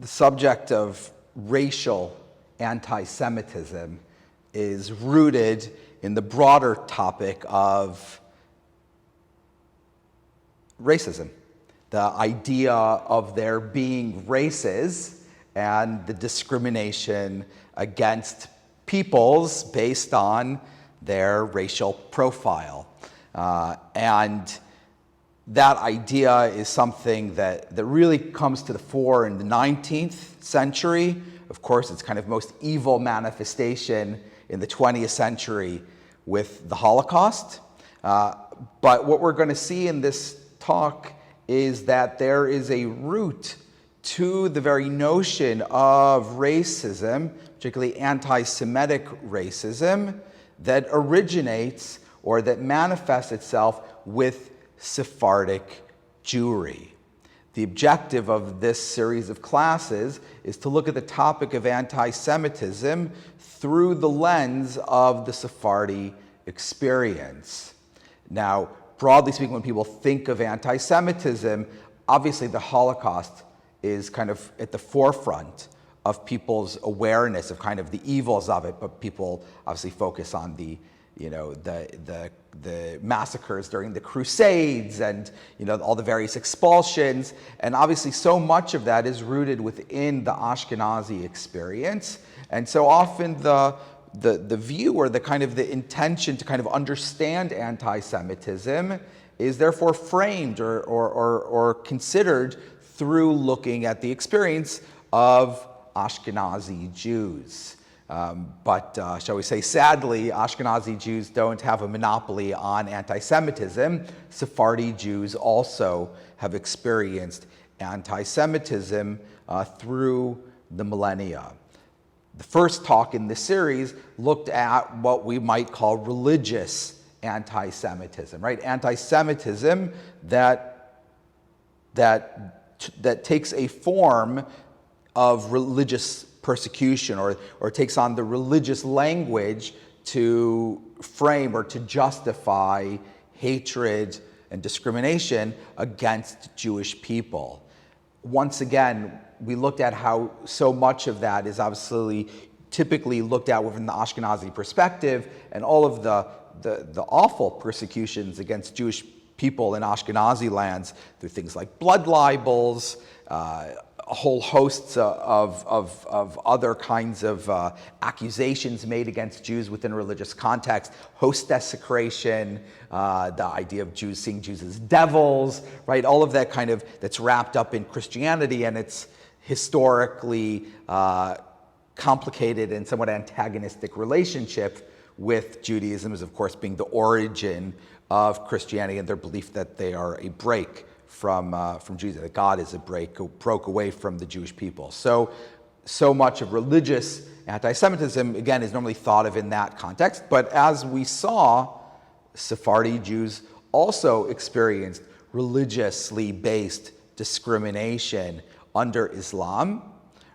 The subject of racial anti-Semitism is rooted in the broader topic of racism, the idea of there being races and the discrimination against peoples based on their racial profile. And that idea is something that really comes to the fore in the 19th century. Of course, its kind of most evil manifestation in the 20th century with the Holocaust. But what we're going to see in this talk is that there is a root to the very notion of racism, particularly anti-Semitic racism, that originates or that manifests itself with Sephardic Jewry. The objective of this series of classes is to look at the topic of anti-Semitism through the lens of the Sephardi experience. Now, broadly speaking, when people think of anti-Semitism, obviously the Holocaust is kind of at the forefront of people's awareness of kind of the evils of it, but people obviously focus on the massacres during the Crusades and all the various expulsions, and obviously so much of that is rooted within the Ashkenazi experience, and so often the view or the kind of the intention to kind of understand anti-Semitism is therefore framed or considered through looking at the experience of Ashkenazi Jews. But shall we say, sadly, Ashkenazi Jews don't have a monopoly on anti-Semitism. Sephardi Jews also have experienced anti-Semitism through the millennia. The first talk in this series looked at what we might call religious anti-Semitism, right? Anti-Semitism that takes a form of religious persecution or takes on the religious language to frame or to justify hatred and discrimination against Jewish people. Once again, we looked at how so much of that is obviously typically looked at within the Ashkenazi perspective, and all of the awful persecutions against Jewish people in Ashkenazi lands through things like blood libels, whole hosts of other kinds of accusations made against Jews within a religious context, host desecration, the idea of Jews seeing Jews as devils, right? All of that kind of that's wrapped up in Christianity and its historically complicated and somewhat antagonistic relationship with Judaism, as of course being the origin of Christianity and their belief that they are a break from Judaism, that God is a broke away from the Jewish people. So much of religious anti-Semitism, again, is normally thought of in that context. But as we saw, Sephardi Jews also experienced religiously based discrimination under Islam,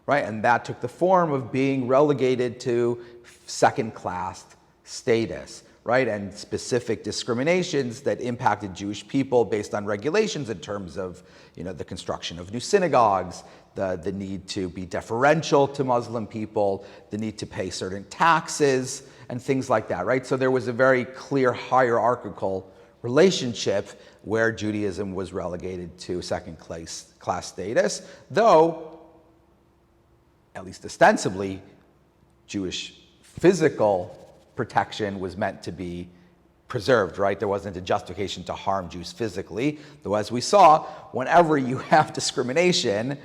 right? And that took the form of being relegated to second-class status, right? And specific discriminations that impacted Jewish people based on regulations in terms of, the construction of new synagogues, the need to be deferential to Muslim people, the need to pay certain taxes, and things like that, right? So there was a very clear hierarchical relationship where Judaism was relegated to second-class status, though, at least ostensibly, Jewish physical protection was meant to be preserved, right? There wasn't a justification to harm Jews physically, though as we saw, whenever you have discrimination,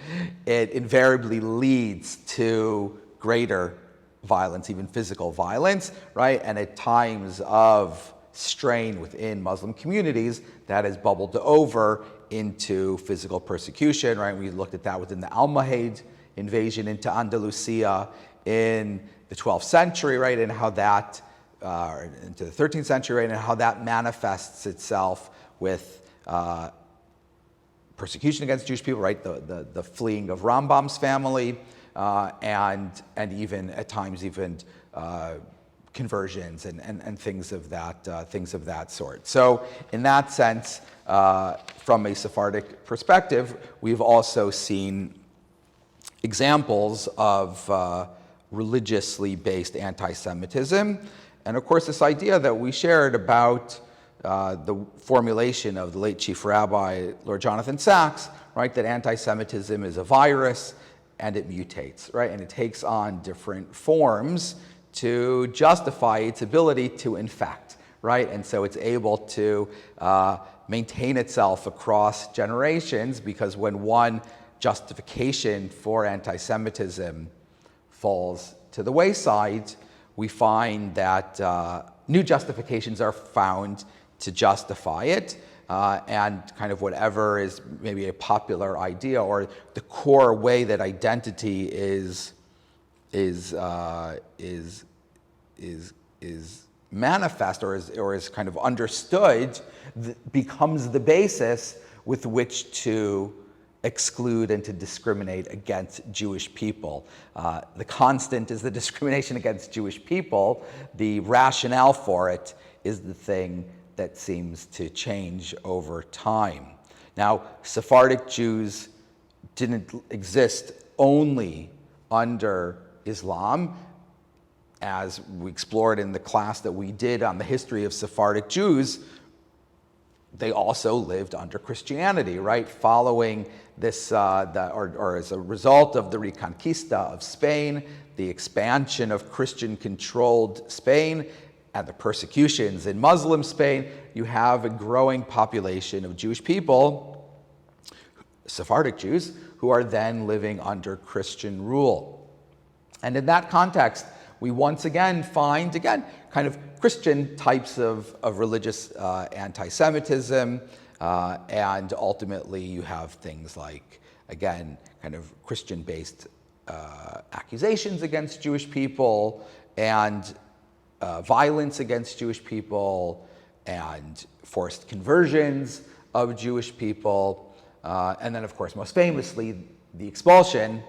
it invariably leads to greater violence, even physical violence, right? And at times of strain within Muslim communities, that has bubbled over into physical persecution, right? We looked at that within the Almohade invasion into Andalusia in the 12th century, right? And how that, into the 13th century, right? And how that manifests itself with persecution against Jewish people, right? The fleeing of Rambam's family, and even at times even conversions and things of that sort. So in that sense, from a Sephardic perspective, we've also seen examples of religiously based anti-Semitism. And of course, this idea that we shared about the formulation of the late Chief Rabbi, Lord Jonathan Sacks, right, that anti-Semitism is a virus and it mutates, right, and it takes on different forms to justify its ability to infect, right, and so it's able to maintain itself across generations, because when one justification for anti-Semitism falls to the wayside, we find that new justifications are found to justify it, and kind of whatever is maybe a popular idea or the core way that identity is manifest or is kind of understood becomes the basis with which to exclude and to discriminate against Jewish people. The constant is the discrimination against Jewish people. The rationale for it is the thing that seems to change over time. Now, Sephardic Jews didn't exist only under Islam. As we explored in the class that we did on the history of Sephardic Jews, they also lived under Christianity, right? Following this, or as a result of the Reconquista of Spain, the expansion of Christian-controlled Spain, and the persecutions in Muslim Spain, you have a growing population of Jewish people, Sephardic Jews, who are then living under Christian rule. And in that context, we once again find, kind of Christian types of religious anti-Semitism, and ultimately you have things like, again, kind of Christian-based accusations against Jewish people, and violence against Jewish people, and forced conversions of Jewish people, and then, of course, most famously, the expulsion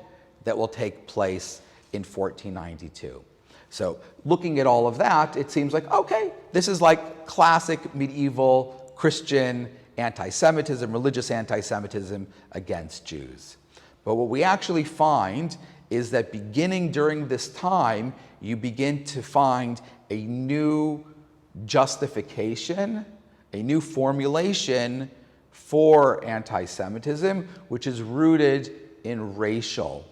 that will take place in 1492. So looking at all of that, it seems like, okay, this is like classic medieval Christian anti-Semitism, religious anti-Semitism against Jews. But what we actually find is that beginning during this time, you begin to find a new justification, a new formulation for anti-Semitism, which is rooted in racial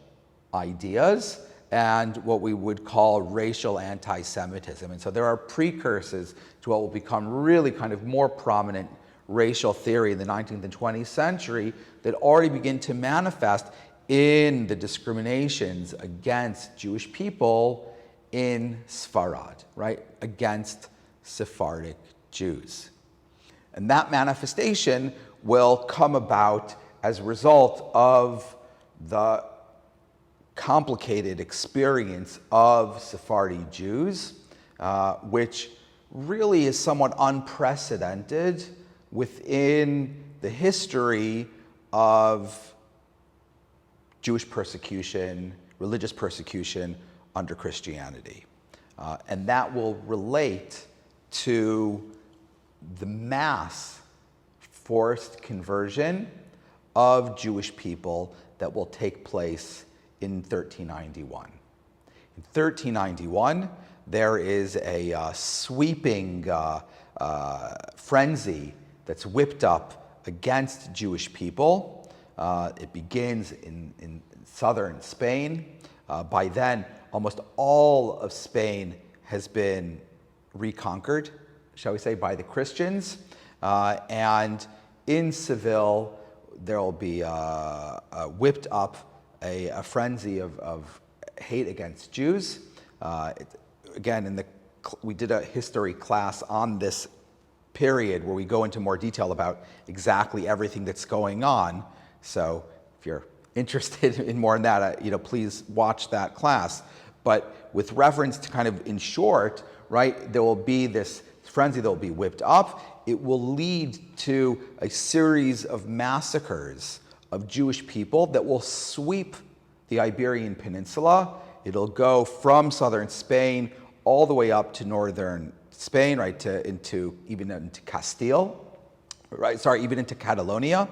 ideas and what we would call racial anti-Semitism. And so there are precursors to what will become really kind of more prominent racial theory in the 19th and 20th century that already begin to manifest in the discriminations against Jewish people in Sfarad, right? Against Sephardic Jews. And that manifestation will come about as a result of the complicated experience of Sephardi Jews, which really is somewhat unprecedented within the history of Jewish persecution, religious persecution under Christianity. And that will relate to the mass forced conversion of Jewish people that will take place in 1391. In 1391, there is a sweeping frenzy that's whipped up against Jewish people. It begins in southern Spain. By then, almost all of Spain has been reconquered, shall we say, by the Christians. And in Seville, there will be whipped up a frenzy of hate against Jews. Again, we did a history class on this period where we go into more detail about exactly everything that's going on. So if you're interested in more in that, please watch that class. But with reference to kind of in short, right, there will be this frenzy that will be whipped up. It will lead to a series of massacres of Jewish people that will sweep the Iberian Peninsula. It'll go from southern Spain all the way up to northern Spain, right, even into Castile, right? Sorry, even into Catalonia.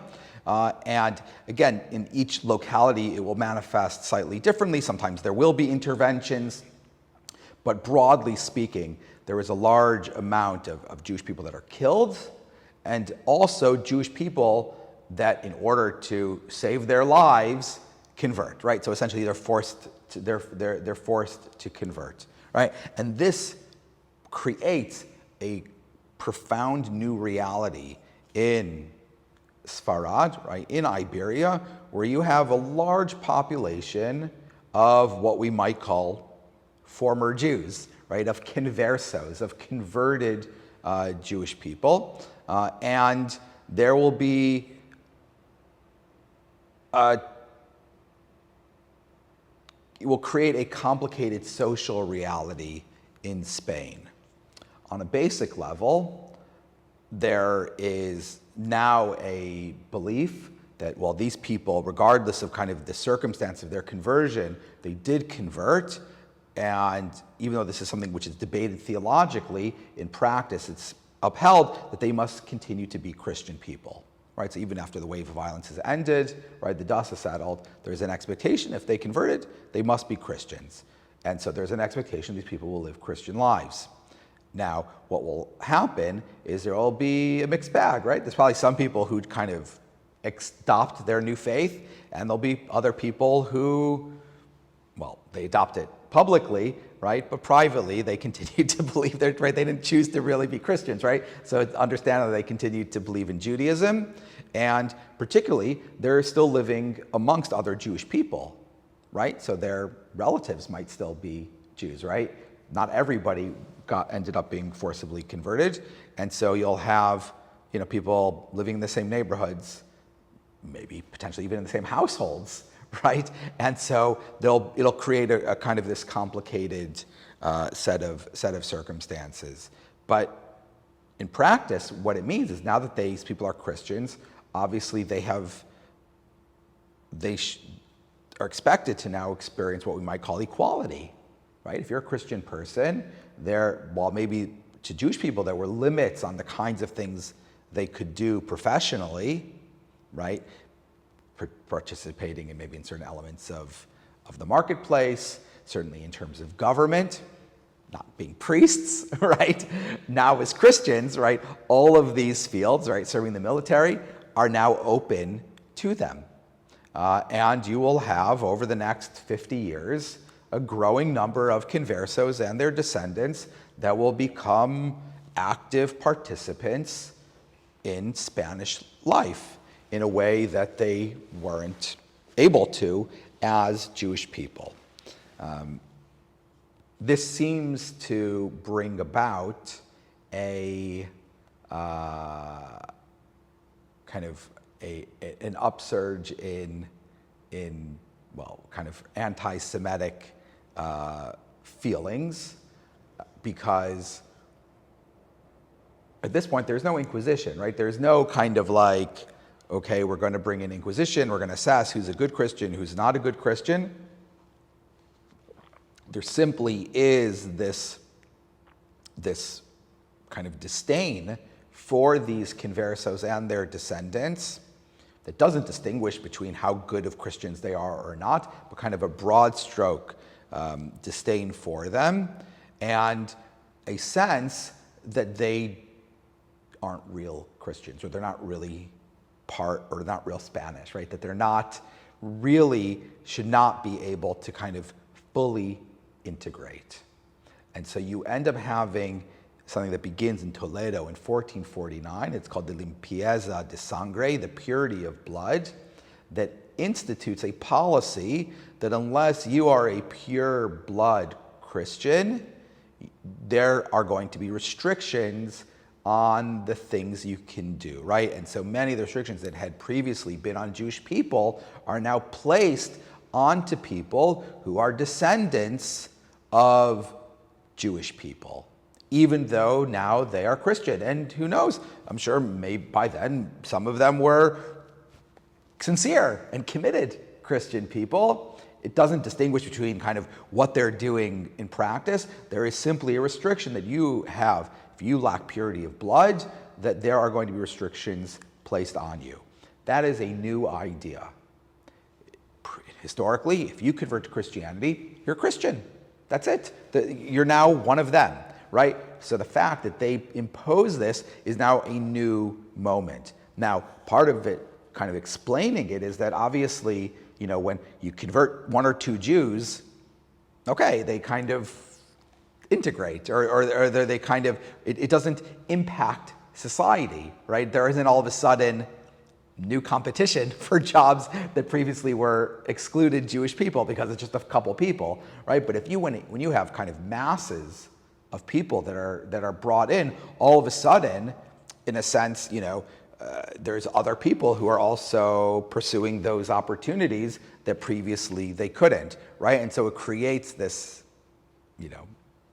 And again, in each locality, it will manifest slightly differently. Sometimes there will be interventions, but broadly speaking, there is a large amount of Jewish people that are killed, and also Jewish people that, in order to save their lives, convert, right? So essentially, they're forced to convert, right? And this creates a profound new reality in Sfarad, right, in Iberia, where you have a large population of what we might call former Jews, right, of conversos, of converted Jewish people. And there will be it will create a complicated social reality in Spain. On a basic level, there is now a belief that, well, these people, regardless of kind of the circumstance of their conversion, they did convert. And even though this is something which is debated theologically, in practice it's upheld that they must continue to be Christian people. Right? So even after the wave of violence has ended, right, the dust has settled, there's an expectation if they converted, they must be Christians. And so there's an expectation these people will live Christian lives. Now, what will happen is there will be a mixed bag, right? There's probably some people who kind of adopt their new faith, and there'll be other people who, well, they adopt it publicly, right? But privately, they continue to believe that, right? They didn't choose to really be Christians, right? So it's understandable they continue to believe in Judaism, and particularly, they're still living amongst other Jewish people, right? So their relatives might still be Jews, right? Not everybody ended up being forcibly converted, and so you'll have, people living in the same neighborhoods, maybe potentially even in the same households, right? And so it'll create a kind of this complicated set of circumstances. But in practice, what it means is now that these people are Christians, obviously they are expected to now experience what we might call equality, right? If you're a Christian person, while maybe to Jewish people there were limits on the kinds of things they could do professionally, right? Participating in maybe in certain elements of the marketplace, certainly in terms of government, not being priests, right? Now as Christians, right, all of these fields, right, serving the military, are now open to them. And you will have, over the next 50 years, a growing number of conversos and their descendants that will become active participants in Spanish life in a way that they weren't able to as Jewish people. This seems to bring about a kind of an upsurge in kind of anti-Semitic feelings, because at this point there's no Inquisition, right? There's no kind of like, okay, we're going to bring in Inquisition, we're going to assess who's a good Christian, who's not a good Christian. There simply is this kind of disdain for these conversos and their descendants that doesn't distinguish between how good of Christians they are or not, but kind of a broad stroke disdain for them, and a sense that they aren't real Christians, or they're not really or not real Spanish, right? That they're not really, should not be able to kind of fully integrate. And so you end up having something that begins in Toledo in 1449. It's called the limpieza de sangre, the purity of blood, that institutes a policy that unless you are a pure blood Christian, there are going to be restrictions on the things you can do, right? And so many of the restrictions that had previously been on Jewish people are now placed onto people who are descendants of Jewish people, even though now they are Christian. And who knows, I'm sure maybe by then some of them were sincere and committed Christian people. It doesn't distinguish between kind of what they're doing in practice. There is simply a restriction that you have. If you lack purity of blood, that there are going to be restrictions placed on you. That is a new idea. Historically, if you convert to Christianity, you're a Christian. That's it. You're now one of them, right? So the fact that they impose this is now a new moment. Now, part of it, kind of explaining it, is that obviously, when you convert one or two Jews, okay, they kind of integrate, or they kind of, it doesn't impact society, right? There isn't all of a sudden new competition for jobs that previously were excluded Jewish people because it's just a couple people, right? But when you have kind of masses of people that are brought in, all of a sudden, in a sense, there's other people who are also pursuing those opportunities that previously they couldn't, right? And so it creates this,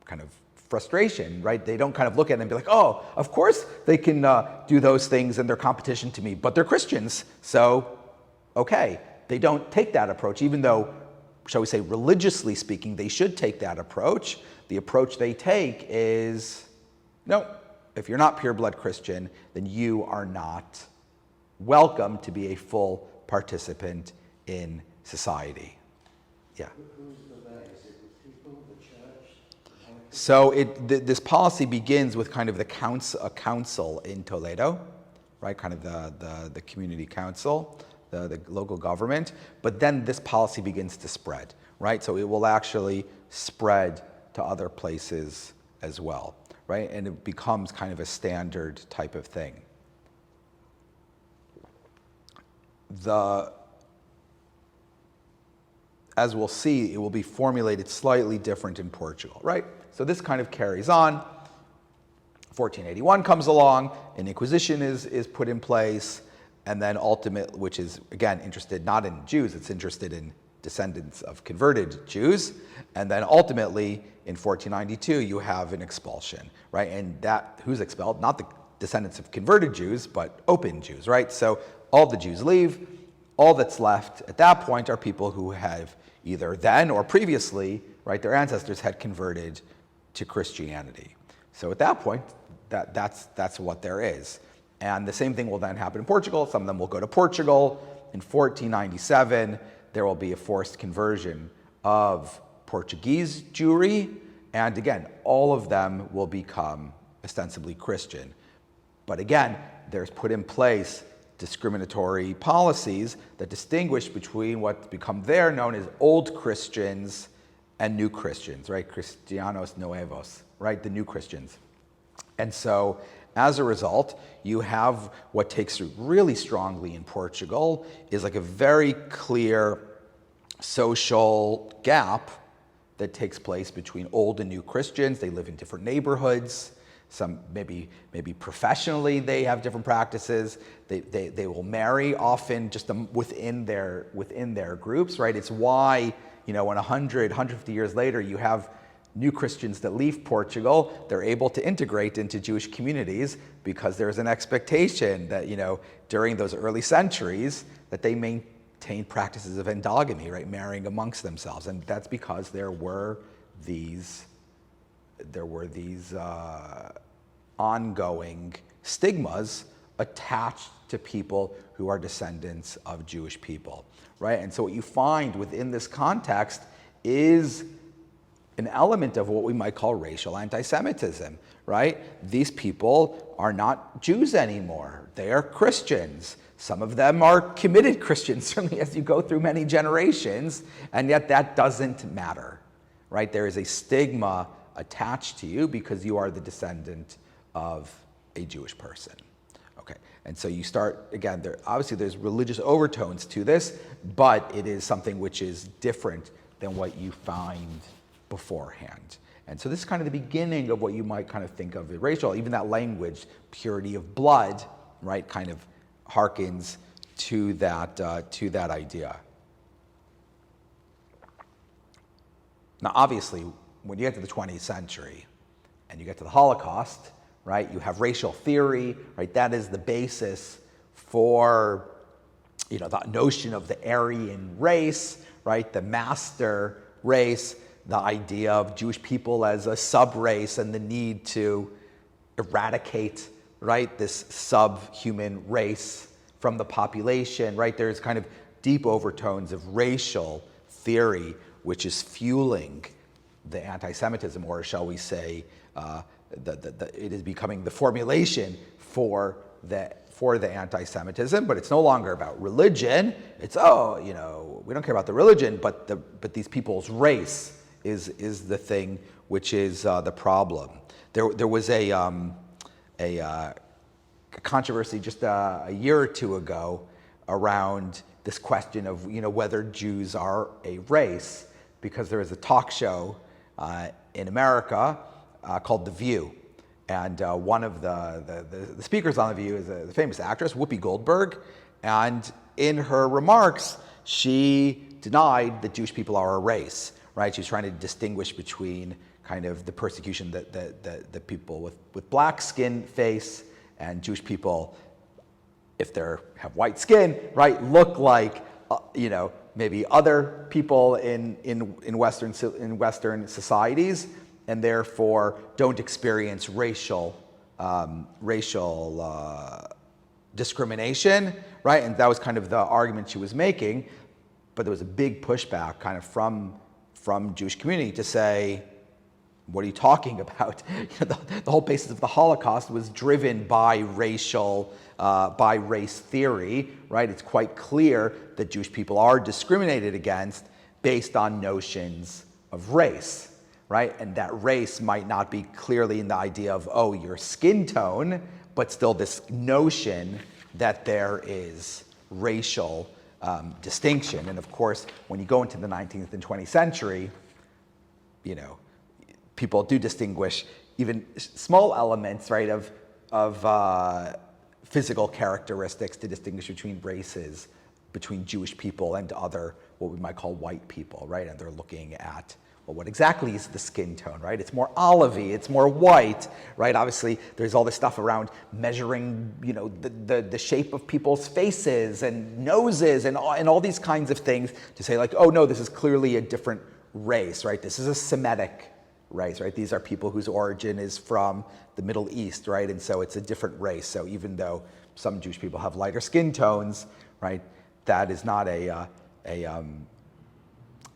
kind of frustration, right? They don't kind of look at it and be like, oh, of course they can do those things and they're competition to me, but they're Christians, so okay. They don't take that approach, even though, shall we say, religiously speaking, they should take that approach. The approach they take is, no, if you're not pure-blood Christian, then you are not welcome to be a full participant in society. Yeah. Who's the they? Is it the people, the church? So this policy begins with kind of a council in Toledo, right? Kind of the community council, the local government. But then this policy begins to spread, right? So it will actually spread to other places as well, right? And it becomes kind of a standard type of thing. As we'll see, it will be formulated slightly different in Portugal, right? So this kind of carries on. 1481 comes along, an inquisition is put in place, and then ultimately, which is, again, interested not in Jews, it's interested in descendants of converted Jews. And then ultimately, in 1492, you have an expulsion, right? And that, who's expelled? Not the descendants of converted Jews, but open Jews, right? So all the Jews leave. All that's left at that point are people who have either then or previously, right, their ancestors had converted to Christianity. So at that point, that's what there is. And the same thing will then happen in Portugal. Some of them will go to Portugal. In 1497, there will be a forced conversion of Portuguese Jewry. And again, all of them will become ostensibly Christian. But again, there's put in place discriminatory policies that distinguish between what's become there known as old Christians and new Christians, right? Cristianos nuevos, right? The new Christians. And so as a result, you have what takes root really strongly in Portugal is like a very clear social gap that takes place between old and new Christians. They live in different neighborhoods. Some maybe professionally they have different practices. They will marry often just within their groups, right? It's why, when 150 years later you have new Christians that leave Portugal, they're able to integrate into Jewish communities because there's an expectation that, during those early centuries that they maintain practices of endogamy, right? Marrying amongst themselves. And that's because there were these ongoing stigmas attached to people who are descendants of Jewish people, right? And so what you find within this context is an element of what we might call racial anti-Semitism, right? These people are not Jews anymore. They are Christians. Some of them are committed Christians, certainly as you go through many generations, and yet that doesn't matter, right? There is a stigma attached to you because you are the descendant of a Jewish person. Okay, and so you start, again, there's religious overtones to this, but it is something which is different than what you find beforehand. And so this is kind of the beginning of what you might kind of think of as racial. Even that language, purity of blood, right, kind of harkens to that idea. Now, obviously, when you get to the 20th century and you get to the Holocaust, right, you have racial theory, right? That is the basis for, the notion of the Aryan race, right? The master race, the idea of Jewish people as a sub-race and the need to eradicate, right, this subhuman race from the population, right? There's kind of deep overtones of racial theory, which is fueling the anti-Semitism, or shall we say, it is becoming the formulation for the anti-Semitism. But it's no longer about religion. It's we don't care about the religion, but these people's race is the thing which is the problem. There was a controversy just a year or two ago around this question of whether Jews are a race, because there is a talk show in America called The View, and one of the speakers on The View is the famous actress Whoopi Goldberg, and in her remarks she denied that Jewish people are a race. Right? She was trying to distinguish between kind of the persecution that people with black skin face, and Jewish people, if they have white skin, right, look like maybe other people in Western societies, and therefore don't experience racial discrimination, right? And that was kind of the argument she was making. But there was a big pushback kind of from Jewish community to say, what are you talking about? The whole basis of the Holocaust was driven by race theory, right? It's quite clear that Jewish people are discriminated against based on notions of race, right? And that race might not be clearly in the idea of, your skin tone, but still this notion that there is racial distinction. And of course, when you go into the 19th and 20th century, people do distinguish even small elements, right, of physical characteristics to distinguish between races, between Jewish people and other, what we might call white people, right? And they're looking at, what exactly is the skin tone, right? It's more olivey, it's more white, right? Obviously, there's all this stuff around measuring, the shape of people's faces and noses and all these kinds of things to say like, oh no, this is clearly a different race, right? This is a Semitic race, right? These are people whose origin is from the Middle East, right? And so it's a different race. So even though some Jewish people have lighter skin tones, right, that is not a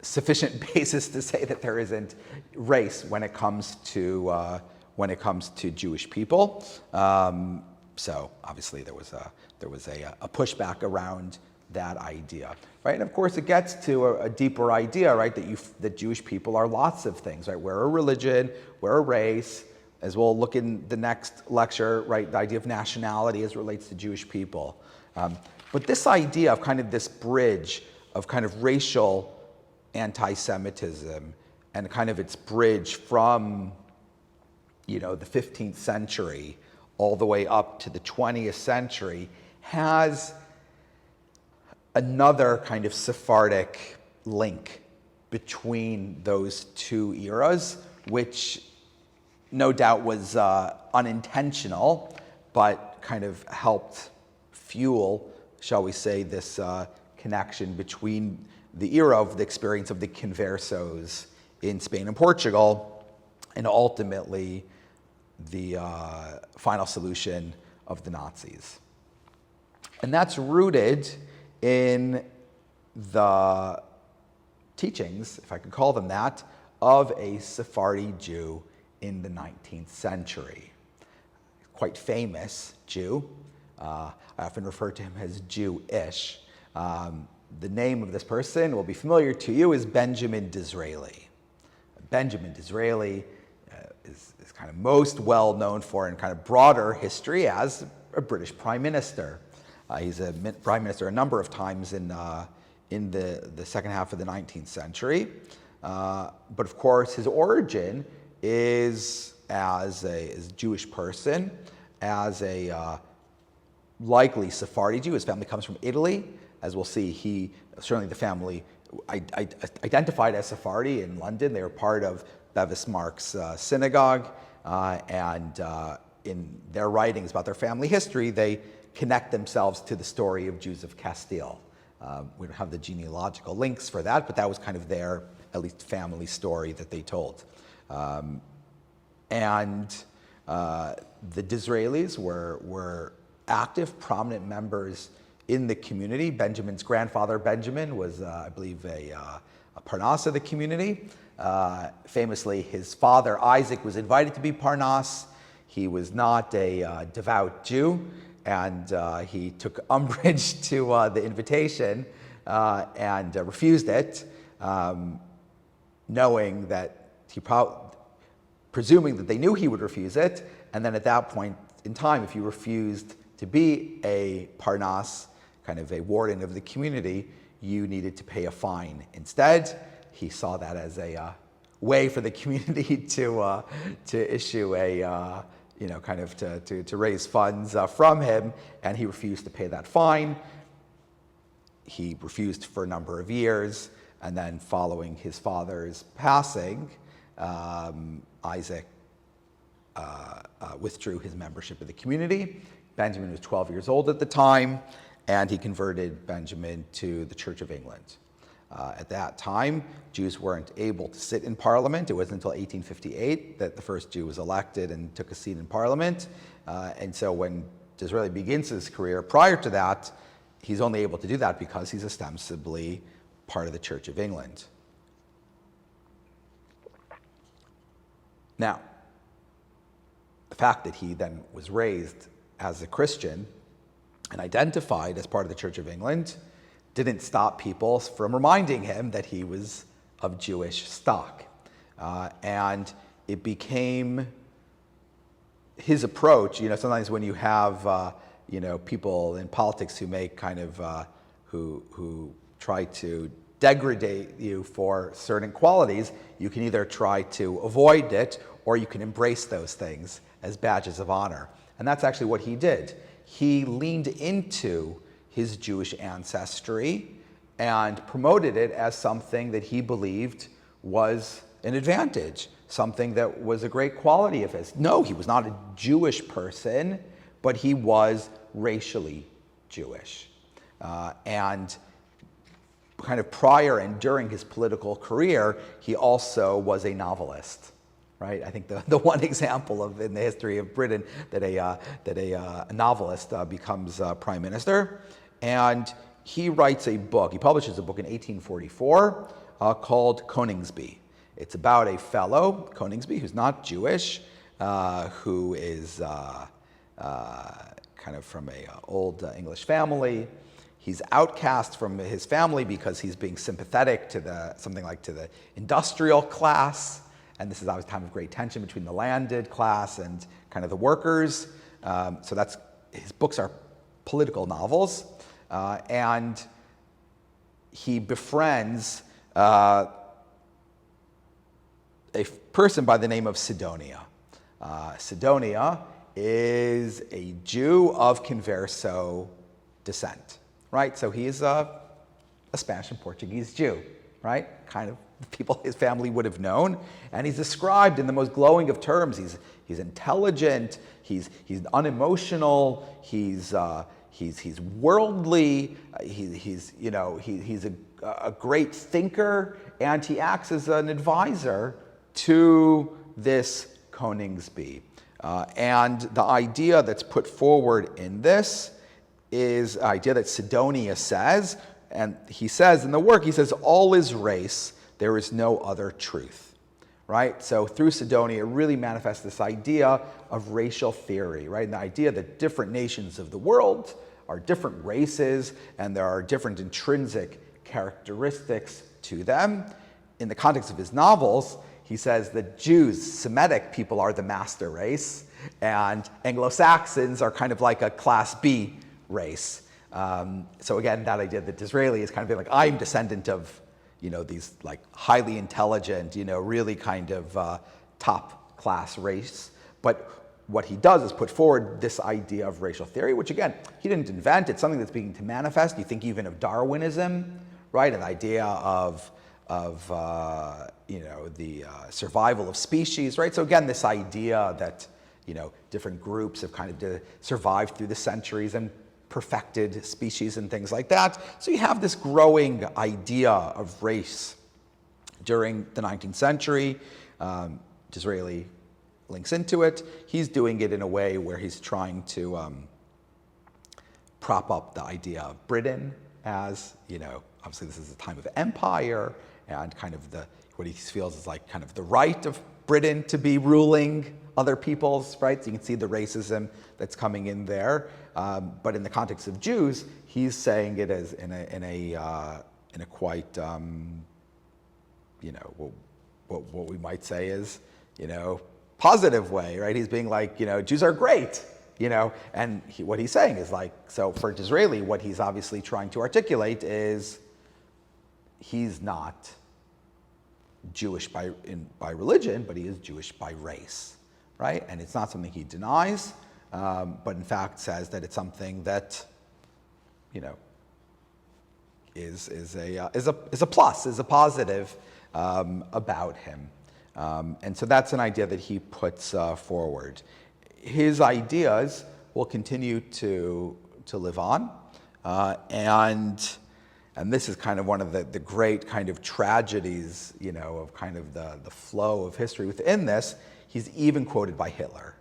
sufficient basis to say that there isn't race when it comes to Jewish people. So obviously there was a pushback around that idea, right? And of course it gets to a deeper idea, right? That Jewish people are lots of things, right? We're a religion, we're a race, as we'll look in the next lecture, right? The idea of nationality as it relates to Jewish people. But this idea of kind of this bridge of kind of racial anti-Semitism and kind of its bridge from, the 15th century all the way up to the 20th century has another kind of Sephardic link between those two eras, which no doubt was unintentional, but kind of helped fuel, shall we say, this connection between the era of the experience of the conversos in Spain and Portugal, and ultimately the final solution of the Nazis. And that's rooted in the teachings, if I could call them that, of a Sephardi Jew in the 19th century. Quite famous Jew. I often refer to him as Jewish. The name of this person will be familiar to you is Benjamin Disraeli. Benjamin Disraeli is kind of most well known for in kind of broader history as a British Prime Minister. He's a Prime Minister a number of times in the second half of the 19th century. But of course, his origin is as a Jewish person, as a likely Sephardi Jew. His family comes from Italy. As we'll see, certainly the family identified as Sephardi in London. They were part of Bevis Mark's synagogue, and in their writings about their family history, they connect themselves to the story of Jews of Castile. We don't have the genealogical links for that, but that was kind of their, at least, family story that they told. And the Disraelis were active, prominent members in the community. Benjamin's grandfather, Benjamin, was, I believe, a Parnas of the community. Famously, his father, Isaac, was invited to be Parnas. He was not a devout Jew, and he took umbrage to the invitation and refused it, knowing that presuming that they knew he would refuse it. And then at that point in time, if you refused to be a Parnas, kind of a warden of the community, you needed to pay a fine. Instead, he saw that as a way for the community to issue a, kind of to raise funds from him, and he refused to pay that fine. He refused for a number of years, and then following his father's passing, Isaac withdrew his membership of the community. Benjamin was 12 years old at the time, and he converted Benjamin to the Church of England. At that time, Jews weren't able to sit in Parliament. It wasn't until 1858 that the first Jew was elected and took a seat in Parliament. And so when Disraeli begins his career, prior to that, he's only able to do that because he's ostensibly part of the Church of England. Now, the fact that he then was raised as a Christian and identified as part of the Church of England didn't stop people from reminding him that he was of Jewish stock. And it became his approach. Sometimes when you have people in politics who make kind of who try to degrade you for certain qualities, you can either try to avoid it or you can embrace those things as badges of honor. And that's actually what he did. He leaned into his Jewish ancestry and promoted it as something that he believed was an advantage, something that was a great quality of his. No, he was not a Jewish person, but he was racially Jewish. And kind of prior and during his political career, he also was a novelist. Right? I think the one example of in the history of Britain that a novelist becomes prime minister, and he writes a book. He publishes a book in 1844 called Coningsby. It's about a fellow, Coningsby, who's not Jewish, who is kind of from a old English family. He's outcast from his family because he's being sympathetic to the industrial class. And this is always a time of great tension between the landed class and kind of the workers. So his books are political novels. And he befriends a person by the name of Sidonia. Sidonia is a Jew of Converso descent, right? So he is a Spanish and Portuguese Jew, right? Kind of people his family would have known, and he's described in the most glowing of terms. He's intelligent, he's unemotional, he's worldly, he's a great thinker, and he acts as an advisor to this Coningsby. And the idea that's put forward in this is an idea that Sidonia says, and he says in the work, he says, all is race, there is no other truth, right? So through Sidonia, it really manifests this idea of racial theory, right? And the idea that different nations of the world are different races and there are different intrinsic characteristics to them. In the context of his novels, he says that Jews, Semitic people, are the master race, and Anglo-Saxons are kind of like a class B race. So again, that idea that Disraeli is kind of being like, I'm descendant of these like highly intelligent, really kind of top class race. But what he does is put forward this idea of racial theory, which again, he didn't invent. It's something that's beginning to manifest. You think even of Darwinism, right? An idea of the survival of species, right? So again, this idea that, different groups have kind of survived through the centuries and perfected species and things like that. So you have this growing idea of race during the 19th century. Disraeli links into it. He's doing it in a way where he's trying to prop up the idea of Britain as, obviously this is a time of empire, and kind of what he feels is like kind of the right of Britain to be ruling other peoples, right? So you can see the racism that's coming in there. But in the context of Jews, he's saying it as in a quite, what we might say is, positive way, right? He's being like, Jews are great, and what he's saying is like, so for Disraeli, what he's obviously trying to articulate is he's not Jewish by religion, but he is Jewish by race, right? And it's not something he denies, but in fact says that it's something that, is a plus, is a positive about him. And so that's an idea that he puts forward. His ideas will continue to live on, and this is kind of one of the great kind of tragedies, of kind of the flow of history within this. He's even quoted by Hitler.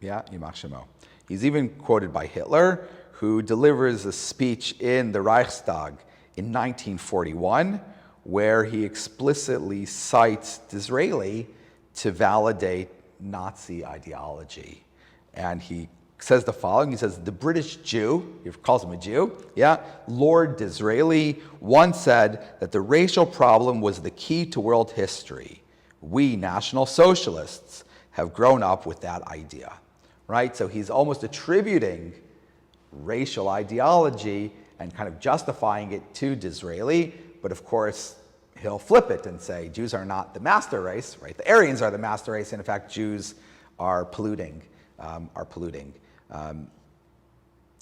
Yeah, Yimach Shemo. He's even quoted by Hitler, who delivers a speech in the Reichstag in 1941, where he explicitly cites Disraeli to validate Nazi ideology. And he says the following, he says, the British Jew, he calls him a Jew, Lord Disraeli once said that the racial problem was the key to world history. We, National Socialists, have grown up with that idea, right? So he's almost attributing racial ideology and kind of justifying it to Disraeli, but of course, he'll flip it and say Jews are not the master race, right? The Aryans are the master race, and in fact, Jews are polluting.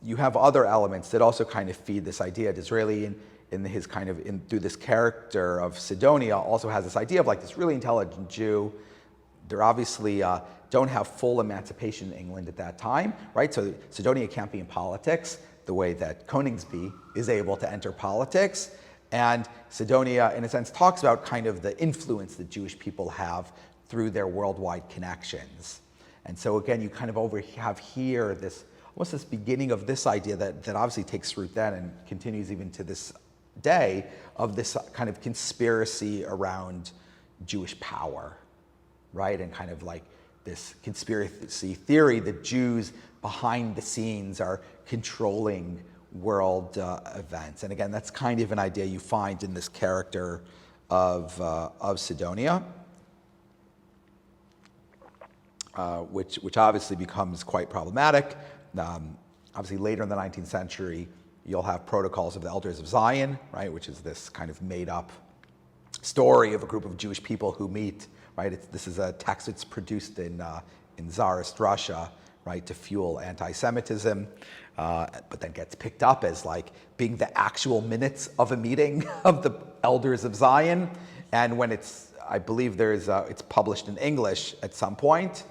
You have other elements that also kind of feed this idea. Disraeli, through this character of Sidonia, also has this idea of like this really intelligent Jew. They're obviously don't have full emancipation in England at that time, right? So Sidonia can't be in politics the way that Coningsby is able to enter politics. And Sidonia, in a sense, talks about kind of the influence that Jewish people have through their worldwide connections. And so again, you kind of have here this, almost this beginning of this idea that obviously takes root then and continues even to this day, of this kind of conspiracy around Jewish power, right? And kind of like this conspiracy theory that Jews behind the scenes are controlling world events. And again, that's kind of an idea you find in this character of Sidonia, which obviously becomes quite problematic. Obviously, later in the 19th century, you'll have Protocols of the Elders of Zion, right, which is this kind of made-up story of a group of Jewish people who meet, right? This is a text that's produced in Tsarist Russia, right, to fuel anti-Semitism, but then gets picked up as like being the actual minutes of a meeting of the Elders of Zion. And when I believe it's published in English at some point,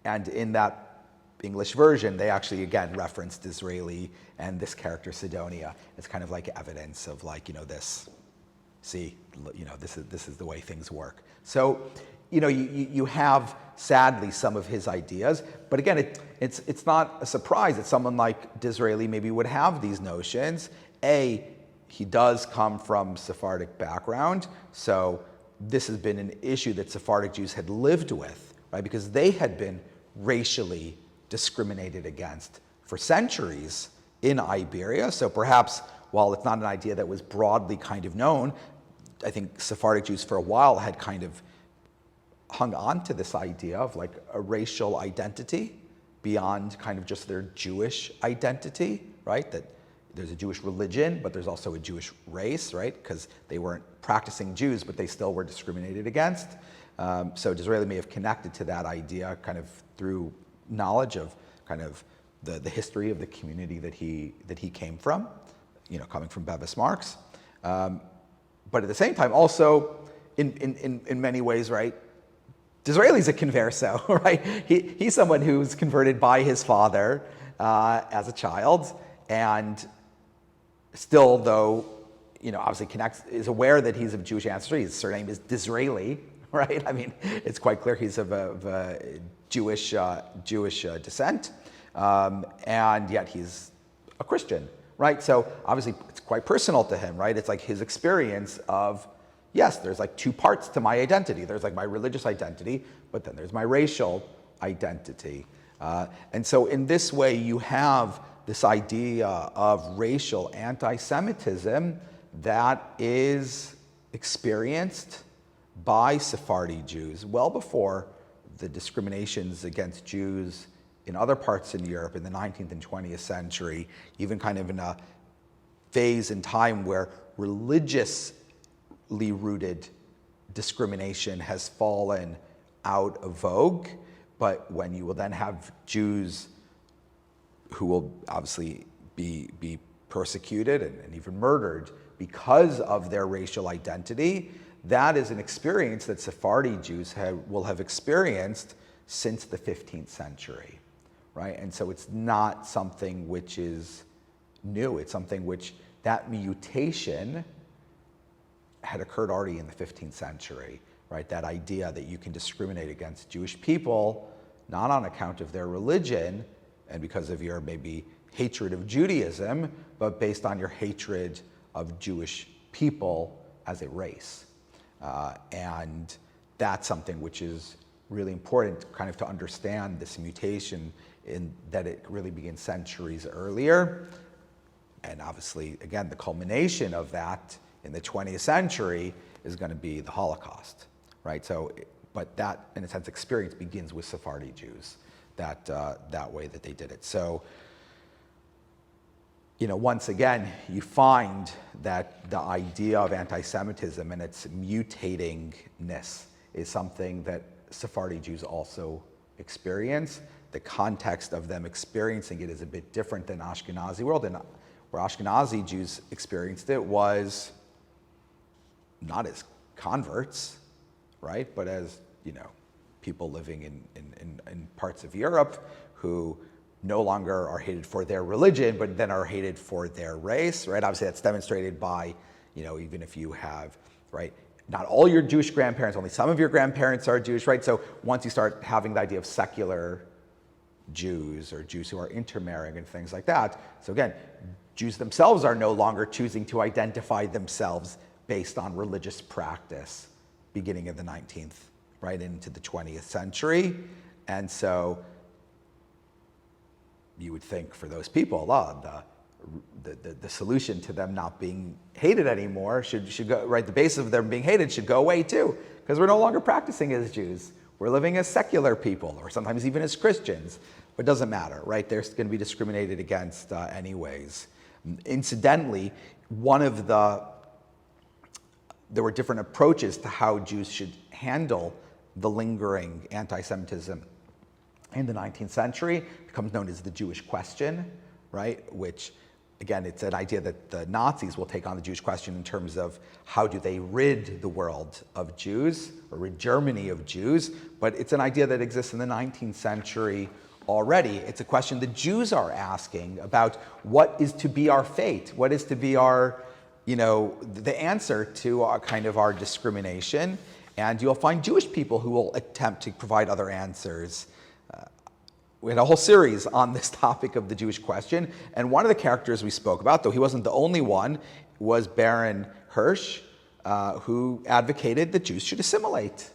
and in that English version, they actually again reference Disraeli and this character Sidonia. It's kind of like evidence of like, this. See, this is the way things work. So, you have sadly some of his ideas, but again, it's not a surprise that someone like Disraeli maybe would have these notions. He does come from Sephardic background, so this has been an issue that Sephardic Jews had lived with, right? Because they had been racially discriminated against for centuries in Iberia. So perhaps, while it's not an idea that was broadly kind of known, I think Sephardic Jews for a while had kind of hung on to this idea of like a racial identity beyond kind of just their Jewish identity, right? That there's a Jewish religion, but there's also a Jewish race, right? Because they weren't practicing Jews, but they still were discriminated against. So Disraeli may have connected to that idea kind of through knowledge of kind of the history of the community that he came from, coming from Bevis Marks. But at the same time, also in many ways, right, Disraeli's a converso, right? He's someone who's converted by his father as a child, and still, though, obviously is aware that he's of Jewish ancestry. His surname is Disraeli, right? I mean, it's quite clear he's of a Jewish descent. and yet he's a Christian, right? So obviously it's quite personal to him, right? It's like his experience of, yes, there's like two parts to my identity. There's like my religious identity, but then there's my racial identity. And so in this way, you have this idea of racial anti-Semitism that is experienced by Sephardi Jews well before the discriminations against Jews in other parts in Europe in the 19th and 20th century, even kind of in a phase in time where religiously rooted discrimination has fallen out of vogue. But when you will then have Jews who will obviously be persecuted and even murdered because of their racial identity, that is an experience that Sephardi Jews will have experienced since the 15th century, right? And so it's not something which is new. It's something which that mutation had occurred already in the 15th century, right? That idea that you can discriminate against Jewish people, not on account of their religion and because of your maybe hatred of Judaism, but based on your hatred of Jewish people as a race. And that's something which is really important kind of to understand this mutation in that it really begins centuries earlier. And obviously, again, the culmination of that in the 20th century is going to be the Holocaust, right? So, but that, in a sense, experience begins with Sephardi Jews, that way that they did it. So, once again, you find that the idea of anti-Semitism and its mutatingness is something that Sephardi Jews also experience. The context of them experiencing it is a bit different than Ashkenazi world, and where Ashkenazi Jews experienced it was not as converts, right, but as people living in parts of Europe who no longer are hated for their religion, but then are hated for their race, right? Obviously, that's demonstrated by, even if you have, right, not all your Jewish grandparents, only some of your grandparents are Jewish, right? So once you start having the idea of secular Jews or Jews who are intermarrying and things like that, so again, Jews themselves are no longer choosing to identify themselves based on religious practice beginning in the 19th, right, into the 20th century. And so you would think for those people, the solution to them not being hated anymore should go, right, the basis of them being hated should go away too, because we're no longer practicing as Jews. We're living as secular people, or sometimes even as Christians. But it doesn't matter, right? They're going to be discriminated against anyways. Incidentally, there were different approaches to how Jews should handle the lingering anti-Semitism in the 19th century. It becomes known as the Jewish question, right? Which, again, it's an idea that the Nazis will take on the Jewish question in terms of how do they rid the world of Jews, or rid Germany of Jews. But it's an idea that exists in the 19th century already. It's a question the Jews are asking about what is to be our fate, what is to be our, the answer to our discrimination. And you'll find Jewish people who will attempt to provide other answers. We had a whole series on this topic of the Jewish question, and one of the characters we spoke about, though he wasn't the only one, was Baron Hirsch, who advocated that Jews should assimilate.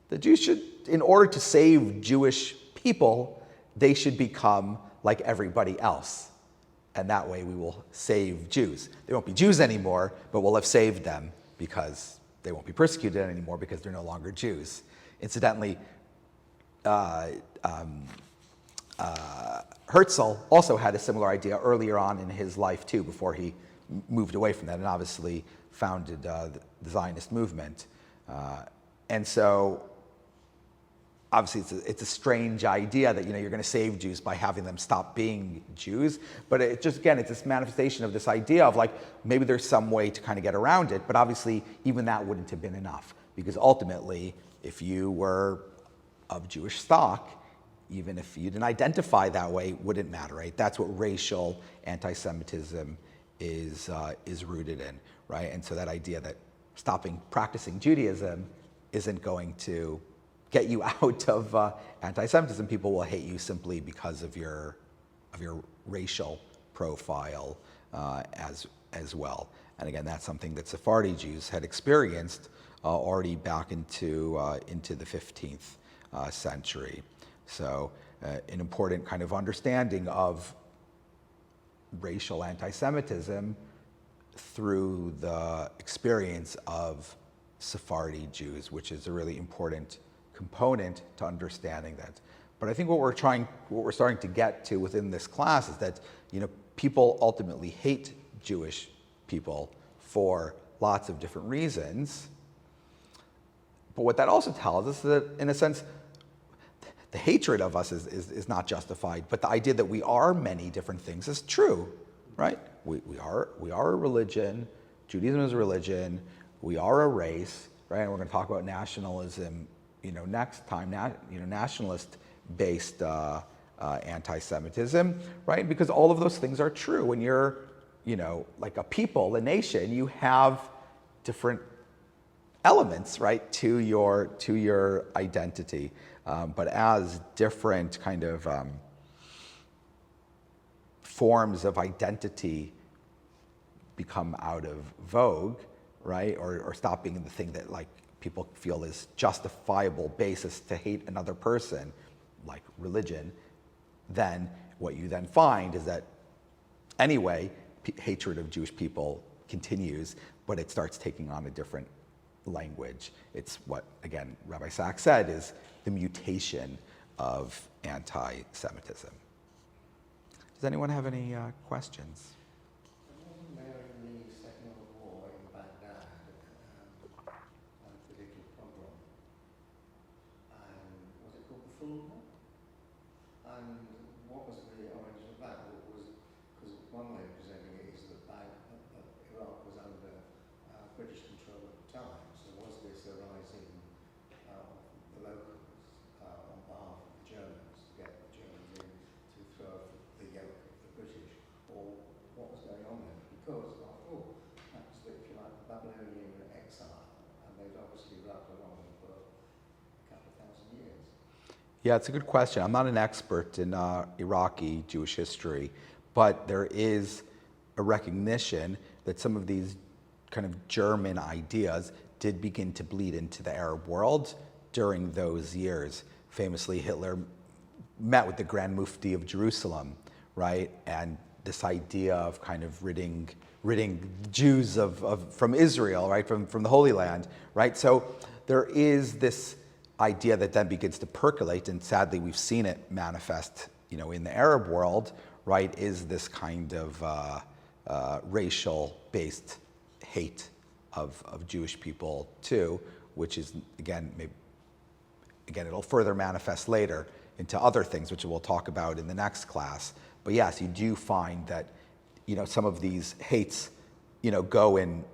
The Jews should, in order to save Jewish people, they should become like everybody else. And that way we will save Jews. They won't be Jews anymore, but we'll have saved them because they won't be persecuted anymore because they're no longer Jews. Incidentally, Herzl also had a similar idea earlier on in his life too, before he moved away from that and obviously founded the Zionist movement. And so obviously it's a strange idea that you're going to save Jews by having them stop being Jews, but it's this manifestation of this idea of maybe there's some way to kind of get around it, but obviously even that wouldn't have been enough, because ultimately if you were of Jewish stock, even if you didn't identify that way, wouldn't matter, right? That's what racial anti-Semitism is rooted in, right? And so that idea that stopping practicing Judaism isn't going to get you out of anti-Semitism. People will hate you simply because of your racial profile as well. And again, that's something that Sephardi Jews had experienced already back into the 15th century. So an important kind of understanding of racial anti-Semitism through the experience of Sephardi Jews, which is a really important component to understanding that. But I think what we're starting to get to within this class is that, people ultimately hate Jewish people for lots of different reasons. But what that also tells us is that, in a sense, the hatred of us is not justified, but the idea that we are many different things is true, right? We are a religion. Judaism is a religion. We are a race, right? And we're going to talk about nationalism, next time. Nationalist-based anti-Semitism, right? Because all of those things are true. When you're, like a people, a nation, you have different elements, right, to your identity. But as different kind of forms of identity become out of vogue, right, or stop being the thing that like people feel is justifiable basis to hate another person, like religion, then what you then find is that anyway, hatred of Jewish people continues, but it starts taking on a different language. It's what, again, Rabbi Sachs said is the mutation of anti-Semitism. Does anyone have any questions? Wasn't there in the Second World War in Baghdad a political pogrom? And was it called the Fulham? And what was the origin of that? Because one way of presenting it is that Iraq was under British control at the time. So was this a rising the locals on behalf of the Germans to get the Germans in to throw the yoke of the British, or what was going on there? Because after all, that was, if you like, the Babylonian exile, and they'd obviously rubbed along for a couple of thousand years. Yeah, it's a good question. I'm not an expert in Iraqi Jewish history, but there is a recognition that some of these kind of German ideas did begin to bleed into the Arab world during those years. Famously, Hitler met with the Grand Mufti of Jerusalem, right? And this idea of kind of ridding Jews from Israel, right? From the Holy Land, right? So there is this idea that then begins to percolate, and sadly we've seen it manifest, in the Arab world, right? Is this kind of racial-based hate of Jewish people too, which is again it'll further manifest later into other things, which we'll talk about in the next class. But yes, you do find that some of these hates go in,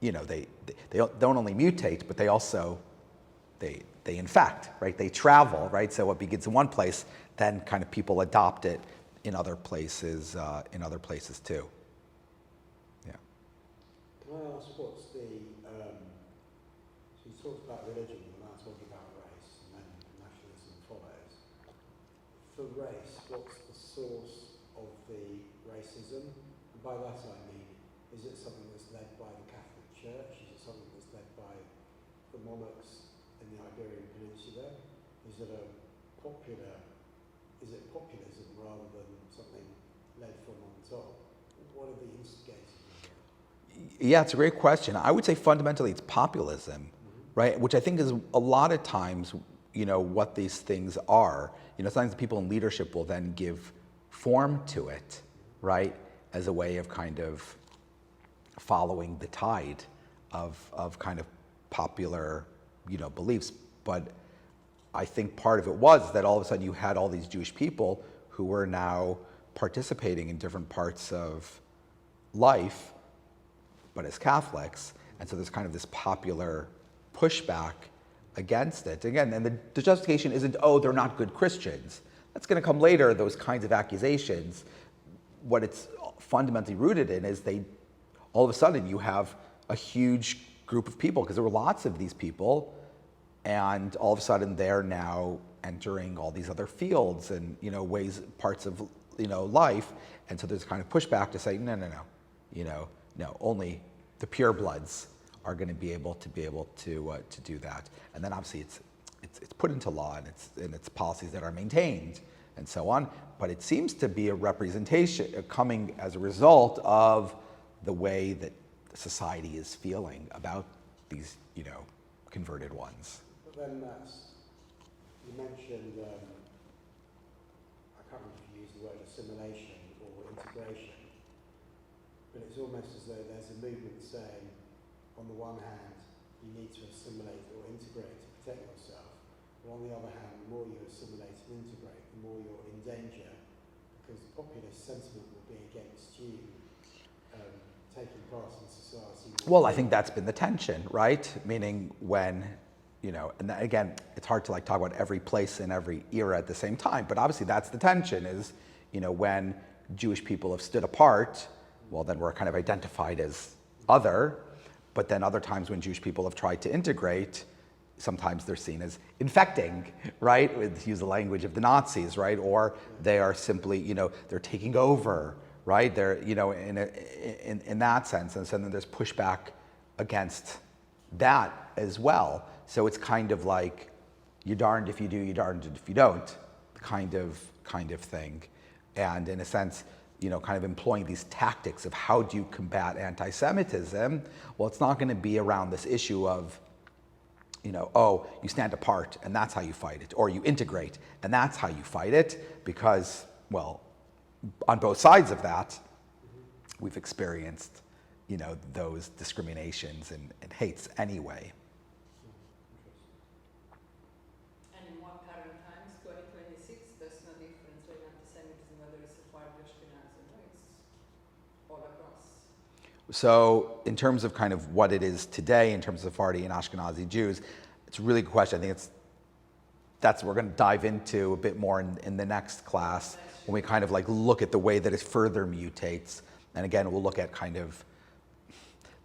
they don't only mutate, but they also they infect, right? They travel, right? So what begins in one place, then kind of people adopt it in other places too. Yeah. Can I ask what's the, so you talked about religion, we're now talking about race, and then nationalism follows. For race, what's the source of the racism? And by that I mean, is it something that's led by the Catholic Church? Is it something that's led by the monarchs in the Iberian Peninsula? Is it populism rather than something led from on top? What are the instigators of that? Yeah, it's a great question. I would say fundamentally it's populism, right? Which I think is a lot of times, what these things are. Sometimes the people in leadership will then give form to it, right? As a way of kind of following the tide of kind of popular, beliefs. But I think part of it was that all of a sudden you had all these Jewish people who were now participating in different parts of life, but as Catholics. And so there's kind of this popular pushback against it. Again, and the justification isn't, they're not good Christians. That's going to come later, those kinds of accusations. What it's fundamentally rooted in is all of a sudden you have a huge group of people, because there were lots of these people, and all of a sudden they're now entering all these other fields and parts of life. And so there's kind of pushback to say, no, no, only the purebloods are going to be able to do that. And then obviously it's put into law, and it's policies that are maintained and so on. But it seems to be a representation coming as a result of the way that society is feeling about these, converted ones. But then you mentioned, I can't remember if you used the word assimilation or integration, but it's almost as though there's a movement saying, on the one hand, you need to assimilate or integrate to protect yourself, but on the other hand, the more you assimilate and integrate, the more you're in danger, because populist sentiment will be against you taking part in society. Well, I think that's been the tension, right? Meaning when, and again, it's hard to talk about every place in every era at the same time, but obviously that's the tension is, when Jewish people have stood apart, well, then we're kind of identified as other, but then other times when Jewish people have tried to integrate, sometimes they're seen as infecting, right? To use the language of the Nazis, right? Or they are simply, they're taking over, right? They're, in that sense. And so then there's pushback against that as well. So it's kind of like, you're darned if you do, you're darned if you don't, kind of thing. And in a sense, kind of employing these tactics of how do you combat anti-Semitism? Well, it's not going to be around this issue of, oh, you stand apart and that's how you fight it, or you integrate and that's how you fight it, because, well, on both sides of that, we've experienced, those discriminations and hates anyway. And in more current times, 2026, there's no difference in anti-Semitism, whether it's Sephardi Ashkenazi, no, it's all across. So in terms of kind of what it is today, in terms of Sephardi and Ashkenazi Jews, it's a really good question. I think that's what we're going to dive into a bit more in the next class, when we kind of look at the way that it further mutates. And again, we'll look at kind of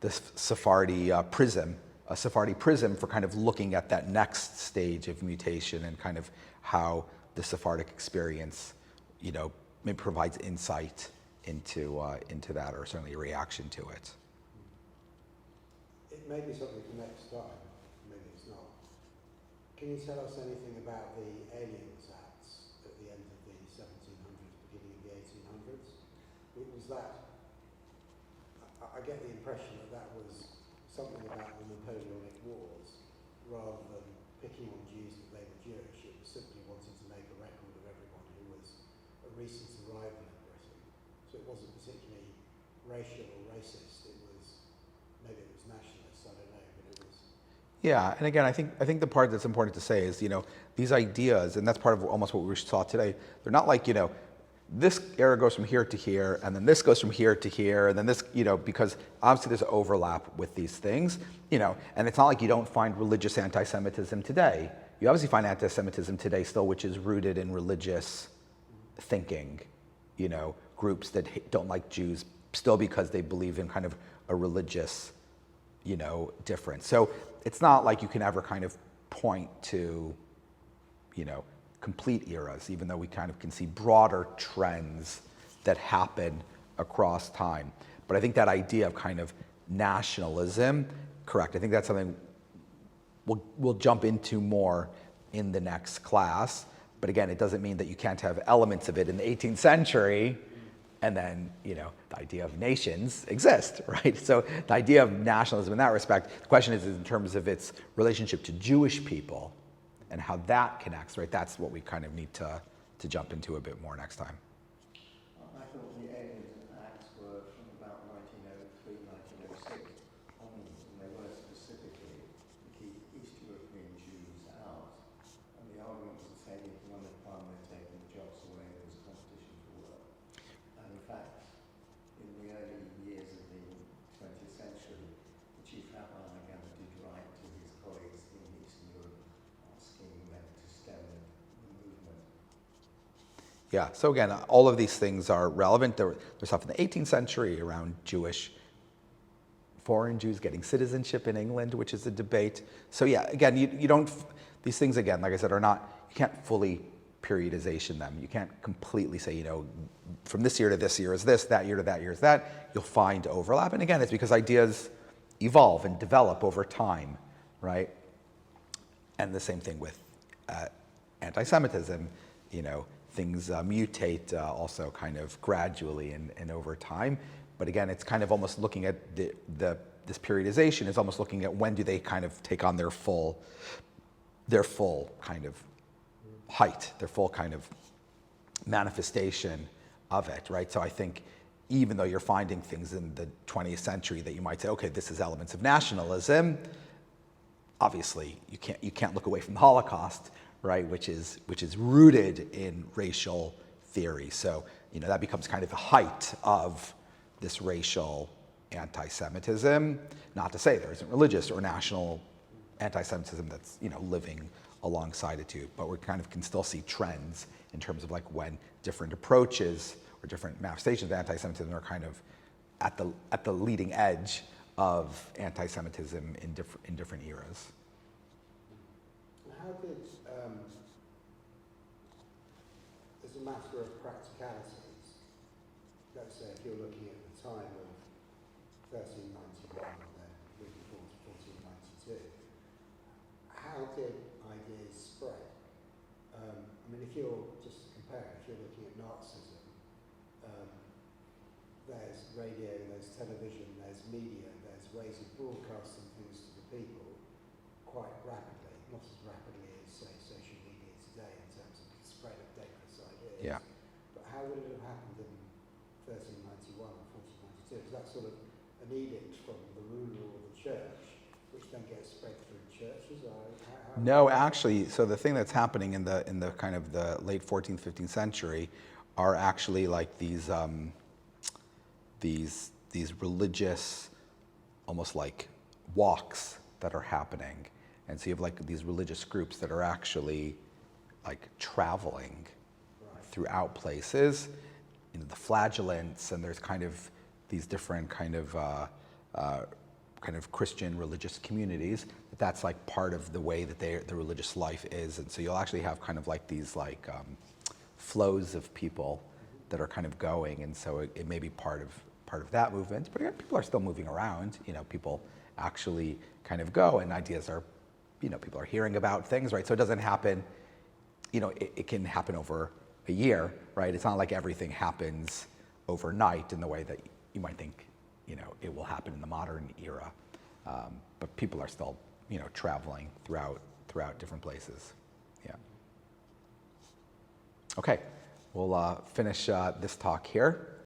this Sephardi prism for kind of looking at that next stage of mutation and kind of how the Sephardic experience, maybe provides insight into that, or certainly a reaction to it. It may be something for next time, maybe it's not. Can you tell us anything about the Aliens Acts at the end of the 1700s, beginning of the 1800s? Was that, I get the impression that was something about the Napoleonic Wars, rather than picking on Jews that they were Jewish. It was simply wanting to make a record of everyone who was a recent arrival in Britain. So it wasn't particularly racial or racist. Maybe it was nationalist, I don't know, but it was. Yeah, and again, I think the part that's important to say is, these ideas, and that's part of almost what we saw today, they're not like, this era goes from here to here, and then this goes from here to here, and then this, because obviously there's overlap with these things, and it's not like you don't find religious anti-Semitism today. You obviously find anti-Semitism today still, which is rooted in religious thinking, groups that don't like Jews still because they believe in kind of a religious, difference. So it's not like you can ever kind of point to, complete eras, even though we kind of can see broader trends that happen across time. But I think that idea of kind of nationalism, correct, I think that's something we'll jump into more in the next class. But again, it doesn't mean that you can't have elements of it in the 18th century, and then, the idea of nations exist, right? So the idea of nationalism in that respect, the question is in terms of its relationship to Jewish people and how that connects, right? That's what we kind of need to jump into a bit more next time. I thought the Aliens Acts were from about 1903, 1906 onwards, and they were specifically to keep East European Jews out. And the argument was the same: when the crime, they're taking the jobs away, there was competition for work. And in fact, in the early years of the 20th century, the chief rabbi did write to his colleagues in Eastern Europe asking them to stem the movement. Yeah, so again, all of these things are relevant. There's stuff in the 18th century around foreign Jews getting citizenship in England, which is a debate. So yeah, again, you don't, these things again, like I said, are not, you can't fully periodization them. You can't completely say, you know, from this year to this year is this, that year to that year is that. You'll find overlap. And again, it's because ideas evolve and develop over time, right? And the same thing with anti-Semitism, you know, things mutate also kind of gradually and over time. But again, it's kind of almost looking at this periodization is almost looking at when do they kind of take on their full kind of height, their full kind of manifestation of it, right? So I think even though you're finding things in the 20th century that you might say, okay, this is elements of nationalism, obviously you can't look away from the Holocaust, right? Which is rooted in racial theory. So, you know, that becomes kind of the height of this racial anti-Semitism. Not to say there isn't religious or national anti-Semitism that's, you know, living alongside it too, but we kind of can still see trends in terms of like when different approaches or different manifestations of anti-Semitism are kind of at the leading edge of anti-Semitism in different eras. How did, as a matter of practicalities, let's say if you're looking at the time of 1391 and then moving forward to 1492, how did ideas spread? I mean, if you're, just to compare, if you're looking at Nazism, there's radio, there's television, there's media, there's ways of broadcasting things to the people quite rapidly, not as rapidly as, say, social media today in terms of the spread of dangerous ideas. Yeah. But how would it have happened in 1391 or 1492? Is that sort of an edict from the ruler or the church, which then gets spread through churches? Or No, actually, so the thing that's happening in the kind of the late 14th, 15th century are actually like these religious, almost like walks that are happening. And so you have like these religious groups that are actually like traveling throughout places, you know, the flagellants, and there's kind of these different kind of Christian religious communities. That's like part of the way that the religious life is. And so you'll actually have kind of like these like flows of people that are kind of going. And so it may be part of that movement, but again, people are still moving around. You know, people actually kind of go, and ideas are, you know, people are hearing about things, right? So it doesn't happen, you know, it can happen over a year, right? It's not like everything happens overnight in the way that you might think, you know, it will happen in the modern era. But people are still, you know, traveling throughout different places. Yeah. Okay, we'll finish this talk here.